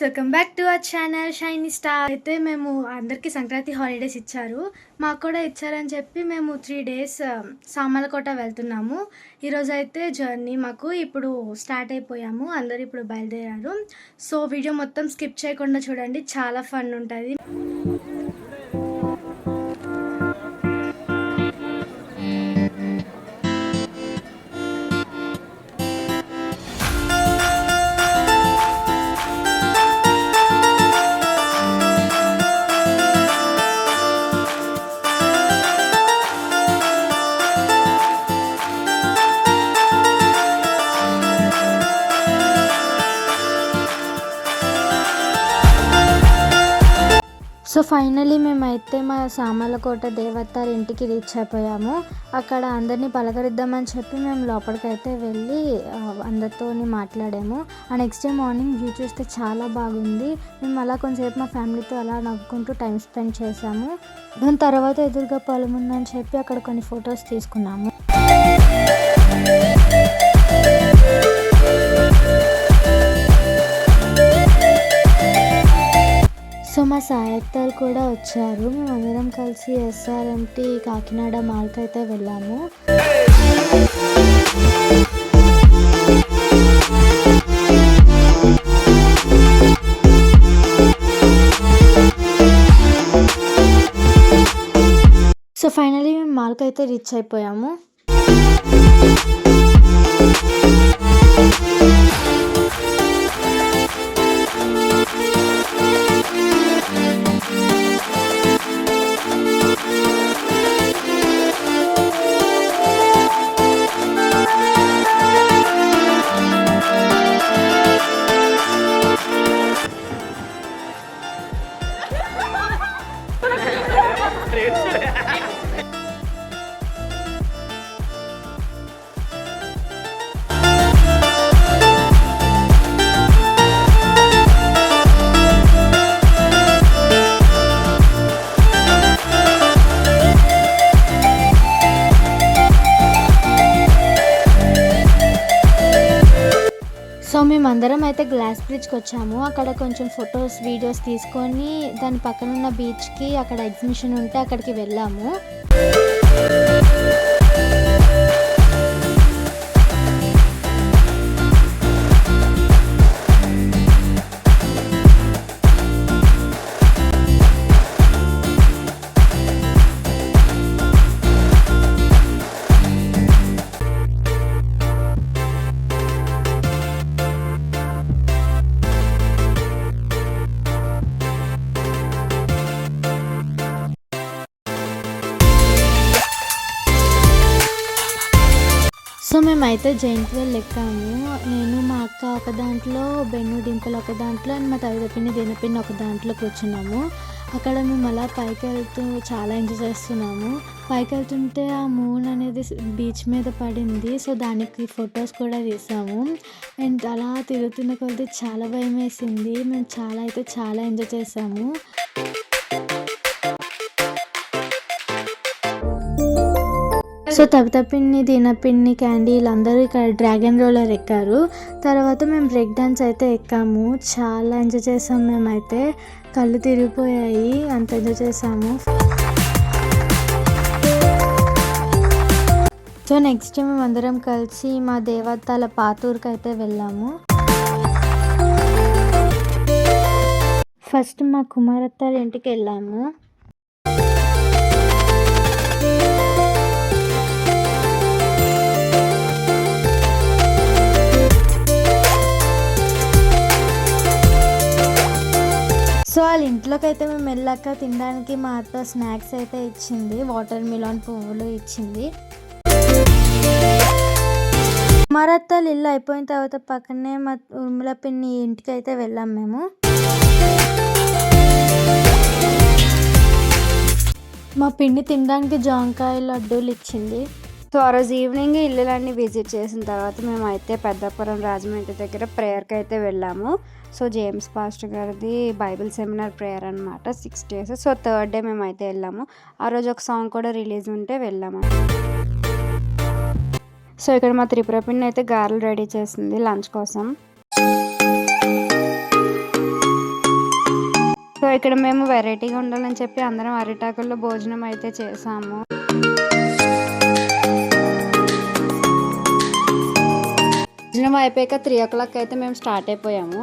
Welcome back to our channel shiny star. అయితే మేము అందరికీ సంక్రాంతి హాలిడేస్ ఇచ్చారు, మాకు కూడా ఇచ్చారని చెప్పి మేము 3 days సామర్లకోట వెళ్తున్నాము. ఈరోజు అయితే జర్నీ మాకు ఇప్పుడు స్టార్ట్ అయిపోయాము, అందరు ఇప్పుడు బయలుదేరారు. సో వీడియో మొత్తం స్కిప్ చేయకుండా చూడండి, చాలా ఫన్ ఉంటుంది. సో ఫైనలీ మేమైతే మా సామర్లకోట దేవతాల ఇంటికి రీచ్ అయిపోయాము. అక్కడ అందరినీ పలకరిద్దామని చెప్పి మేము లోపలికైతే వెళ్ళి అందరితో మాట్లాడాము. ఆ నెక్స్ట్ డే మార్నింగ్ వ్యూ చూస్తే చాలా బాగుంది. మేము అలా కొంచెంసేపు మా ఫ్యామిలీతో అలా నవ్వుకుంటూ టైం స్పెండ్ చేసాము. దాని తర్వాత ఎదురుగా పొలం ఉందని చెప్పి అక్కడ కొన్ని ఫొటోస్ తీసుకున్నాము. సో మా సాయత్తాలు కూడా వచ్చారు. మేము అందరం కలిసి ఎస్ఆర్ఎంటి కాకినాడ మాల్కి అయితే వెళ్ళాము. సో ఫైనలీ మేము మాల్కి అయితే రీచ్ అయిపోయాము. సో మేమందరం అయితే గ్లాస్ బ్రిడ్జ్కి వచ్చాము. అక్కడ కొంచెం ఫొటోస్ వీడియోస్ తీసుకొని దాని పక్కన ఉన్న బీచ్కి అక్కడ ఎగ్జిబిషన్ ఉంటే అక్కడికి వెళ్ళాము. సో మేమైతే జైంట్ వీల్ ఎక్కాము. నేను మా అక్క ఒక దాంట్లో, బెన్ను డింపుల్ ఒక దాంట్లో, అండ్ మా తల్లిపిన్ని దినపిన్ని ఒక దాంట్లో కూర్చున్నాము. అక్కడ మేము అలా పైకి వెళ్తూ చాలా ఎంజాయ్ చేస్తున్నాము. పైకి వెళ్తుంటే ఆ మూన్ అనేది బీచ్ మీద పడింది. సో దానికి ఫొటోస్ కూడా తీసాము. అండ్ అలా తిరుగుతున్న కొద్దీ చాలా భయం వేసింది. మేము చాలా ఎంజాయ్ చేసాము. సో తప్పిన్ని దినపిన్ని క్యాండీ వీళ్ళందరూ ఇక్కడ డ్రాగన్ రోలర్ ఎక్కారు. తర్వాత మేము బ్రేక్ డాన్స్ అయితే ఎక్కాము. చాలా ఎంజాయ్ చేసాము. మేమైతే కళ్ళు తిరిగిపోయాయి, అంత ఎంజాయ్ చేసాము. సో నెక్స్ట్ మేము అందరం కలిసి మా దేవతాల పాతూరుకి అయితే వెళ్ళాము. ఫస్ట్ మా కుమారత్తాల ఇంటికి వెళ్ళాము. సో వాళ్ళ ఇంట్లోకి అయితే మేము వెళ్ళాక తినడానికి మా అత్త స్నాక్స్ అయితే ఇచ్చింది. వాటర్ మిలాన్ పువ్వులు ఇచ్చింది. కుమారత్తాలు ఇల్లు అయిపోయిన తర్వాత పక్కనే మా ఉర్మిళ పిన్ని ఇంటికి అయితే వెళ్ళాం మేము. మా పిన్ని తినడానికి జాంకాయ లడ్డూలు ఇచ్చింది. సో ఆ రోజు ఈవినింగ్ ఇల్లులన్నీ విజిట్ చేసిన తర్వాత మేమైతే పెద్దపురం రాజమండ్రి దగ్గర ప్రేయర్కి అయితే వెళ్ళాము. సో జేమ్స్ పాస్టర్ గారిది బైబిల్ సెమినార్ ప్రేయర్ అనమాట, 6 days. సో 3rd day మేమైతే వెళ్ళాము. ఆ రోజు ఒక సాంగ్ కూడా రిలీజ్ ఉంటే వెళ్ళాము. సో ఇక్కడ మా త్రిపుర పిన్ని అయితే గారెలు రెడీ చేసింది లంచ్ కోసం. సో ఇక్కడ మేము వెరైటీగా ఉండాలని చెప్పి అందరం అరిటాకుల్లో భోజనం అయితే చేసాము. భోజనం అయిపోయాక 3 o'clock అయితే మేము స్టార్ట్ అయిపోయాము.